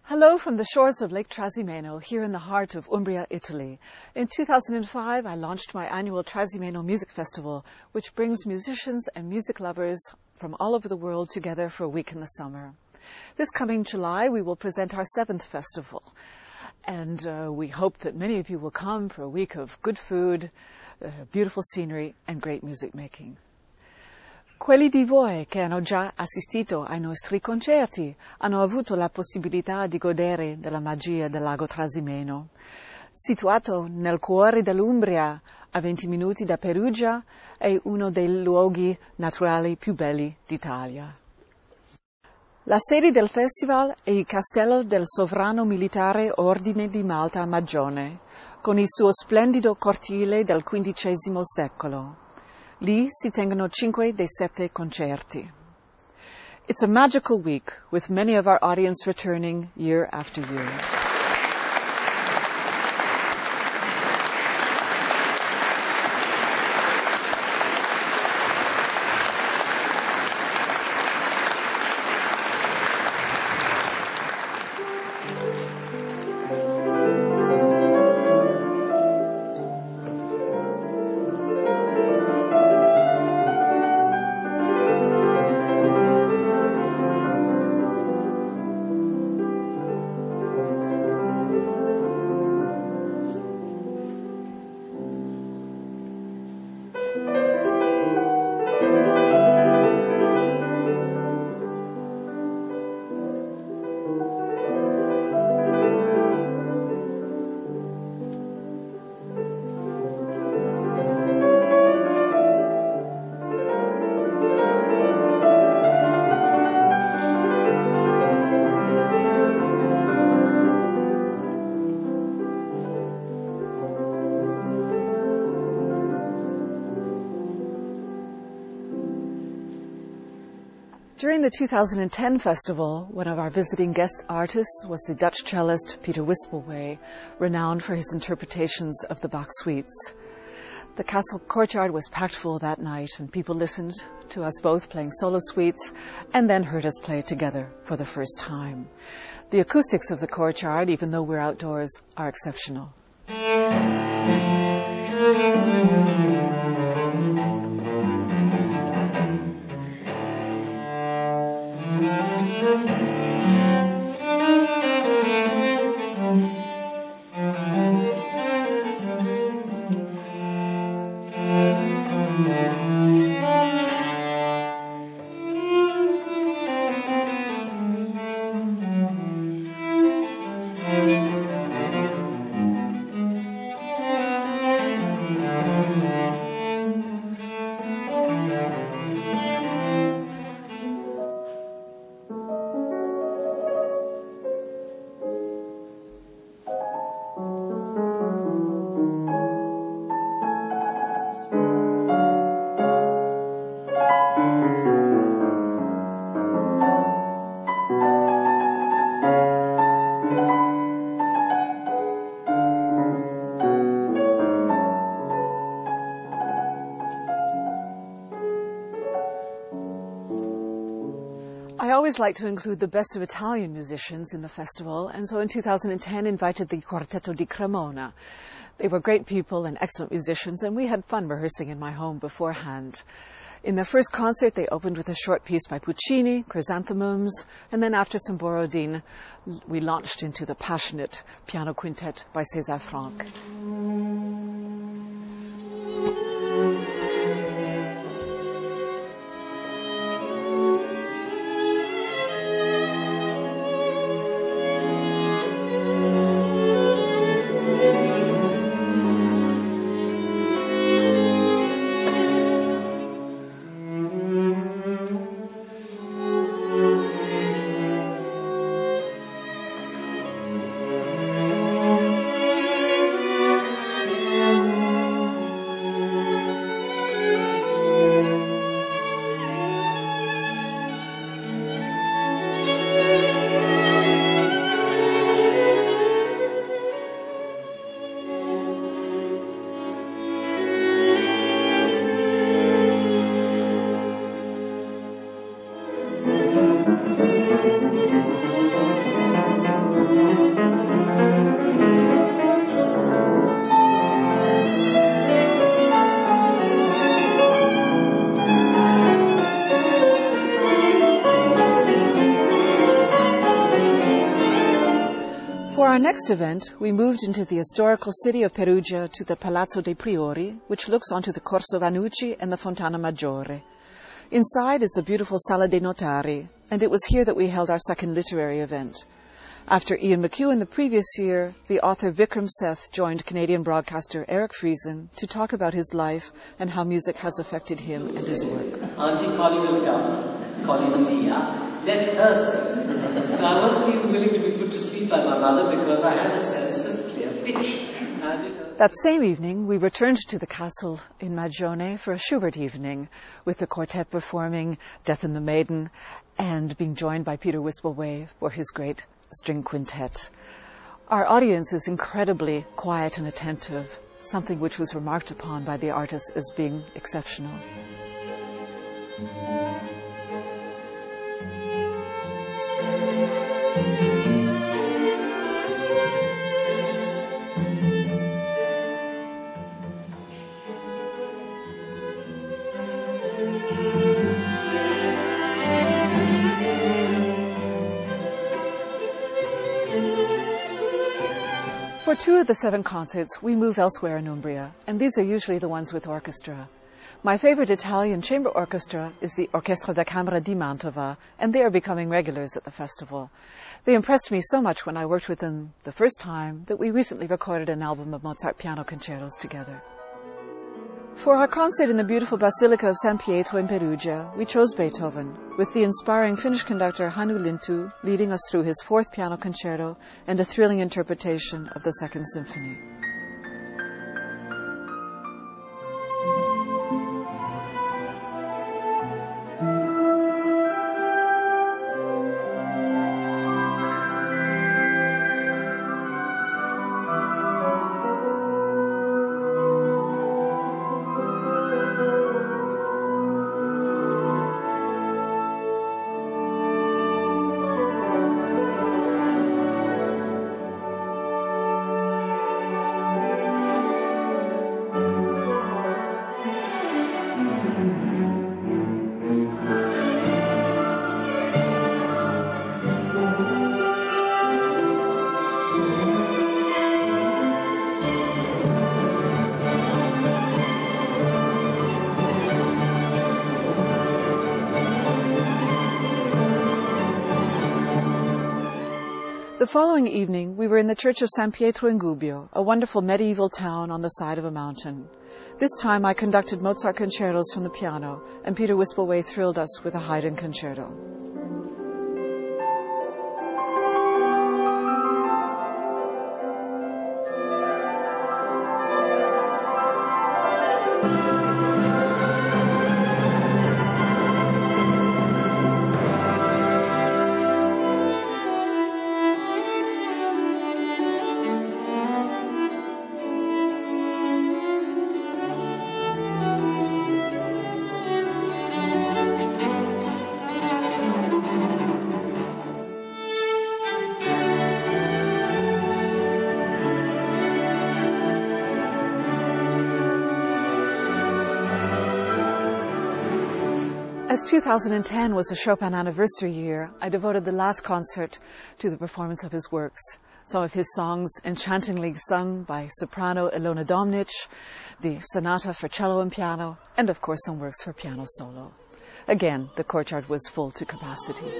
Hello from the shores of Lake Trasimeno, here in the heart of Umbria, Italy. In 2005, I launched my annual Trasimeno Music Festival, which brings musicians and music lovers from all over the world together for a week in the summer. This coming July, we will present our 7th festival, and we hope that many of you will come for a week of good food, beautiful scenery, and great music making. Quelli di voi che hanno già assistito ai nostri concerti hanno avuto la possibilità di godere della magia del lago Trasimeno. Situato nel cuore dell'Umbria, a 20 minuti da Perugia, è uno dei luoghi naturali più belli d'Italia. La sede del festival è il castello del sovrano militare Ordine di Malta Magione, con il suo splendido cortile del XV secolo. Lì si tengono 5 dei 7 concerti. It's a magical week, with many of our audience returning year after year. During the 2010 festival, one of our visiting guest artists was the Dutch cellist Peter Wispelwey, renowned for his interpretations of the Bach suites. The castle courtyard was packed full that night, and people listened to us both playing solo suites and then heard us play together for the first time. The acoustics of the courtyard, even though we're outdoors, are exceptional. I always like to include the best of Italian musicians in the festival, and so in 2010 invited the Quartetto di Cremona. They were great people and excellent musicians, and we had fun rehearsing in my home beforehand. In their first concert, they opened with a short piece by Puccini, Chrysanthemums, and then after some Borodin, we launched into the passionate piano quintet by César Franck. For our next event, we moved into the historical city of Perugia to the Palazzo dei Priori, which looks onto the Corso Vannucci and the Fontana Maggiore. Inside is the beautiful Sala dei Notari, and it was here that we held our second literary event. After Ian McEwan the previous year, the author Vikram Seth joined Canadian broadcaster Eric Friesen to talk about his life and how music has affected him and his work. Auntie Colleen will come, Colleen Sia. Let her sing. So I wasn't even willing to be put to sleep by my mother because I had a sense of clear pitch. That same evening, we returned to the castle in Magione for a Schubert evening, with the quartet performing Death and the Maiden and being joined by Peter Wispelwey for his great string quintet. Our audience is incredibly quiet and attentive, something which was remarked upon by the artists as being exceptional. For 2 of the 7 concerts, we move elsewhere in Umbria, and these are usually the ones with orchestra. My favorite Italian chamber orchestra is the Orchestral da Camera di Mantova, and they are becoming regulars at the festival. They impressed me so much when I worked with them the first time that we recently recorded an album of Mozart piano concertos together. For our concert in the beautiful Basilica of San Pietro in Perugia, we chose Beethoven, with the inspiring Finnish conductor Hannu Lintu leading us through his 4th piano concerto and a thrilling interpretation of the 2nd Symphony. The following evening, we were in the church of San Pietro in Gubbio, a wonderful medieval town on the side of a mountain. This time I conducted Mozart concertos from the piano, and Peter Wispelwey thrilled us with a Haydn concerto. As 2010 was a Chopin anniversary year, I devoted the last concert to the performance of his works. Some of his songs enchantingly sung by soprano Ilona Domnic, the sonata for cello and piano, and of course some works for piano solo. Again, the courtyard was full to capacity.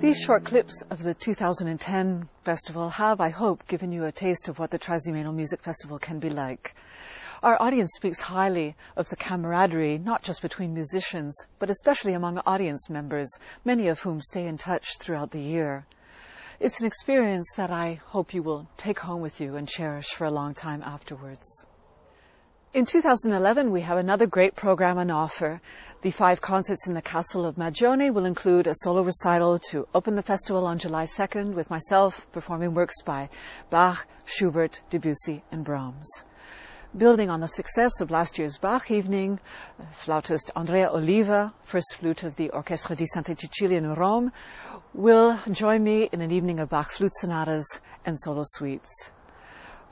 These short clips of the 2010 festival have, I hope, given you a taste of what the Trasimeno Music Festival can be like. Our audience speaks highly of the camaraderie, not just between musicians, but especially among audience members, many of whom stay in touch throughout the year. It's an experience that I hope you will take home with you and cherish for a long time afterwards. In 2011, we have another great program on offer. The 5 concerts in the Castle of Magione will include a solo recital to open the festival on July 2nd with myself performing works by Bach, Schubert, Debussy, and Brahms. Building on the success of last year's Bach evening, flautist Andrea Oliva, first flute of the Orchestra di Santa Cecilia in Rome, will join me in an evening of Bach flute sonatas and solo suites.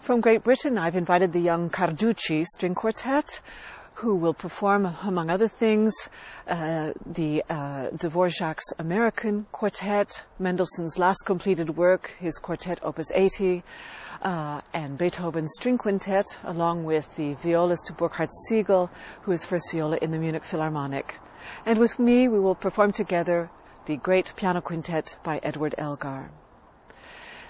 From Great Britain, I've invited the young Carducci String Quartet, who will perform, among other things, the Dvorak's American Quartet, Mendelssohn's last completed work, his Quartet Opus 80, and Beethoven's String Quintet, along with the violist Burkhard Siegel, who is first viola in the Munich Philharmonic. And with me, we will perform together the great piano quintet by Edward Elgar.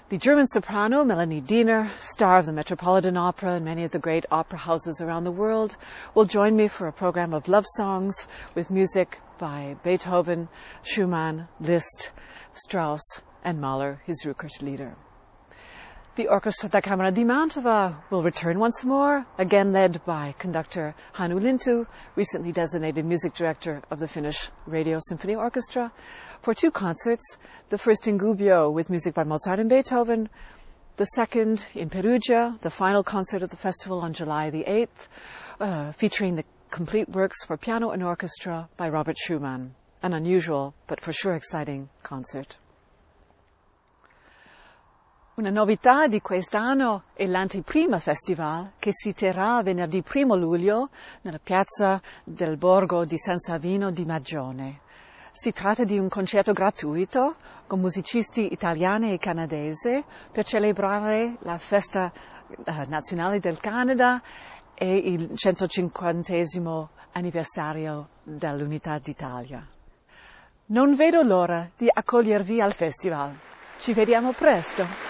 The German soprano Melanie Diener, star of the Metropolitan Opera and many of the great opera houses around the world, will join me for a program of love songs with music by Beethoven, Schumann, Liszt, Strauss, and Mahler, his Rückert leader. The Orchestra da Camera di Mantova will return once more, again led by conductor Hannu Lintu, recently designated music director of the Finnish Radio Symphony Orchestra, for 2 concerts, the first in Gubbio with music by Mozart and Beethoven, the second in Perugia, the final concert of the festival on July the 8th, featuring the complete works for piano and orchestra by Robert Schumann, an unusual but for sure exciting concert. Una novità di quest'anno è l'Anteprima Festival che si terrà venerdì 1 luglio nella piazza del Borgo di San Savino di Magione. Si tratta di un concerto gratuito con musicisti italiani e canadesi per celebrare la festa nazionale del Canada e il 150° anniversario dell'Unità d'Italia. Non vedo l'ora di accogliervi al festival. Ci vediamo presto!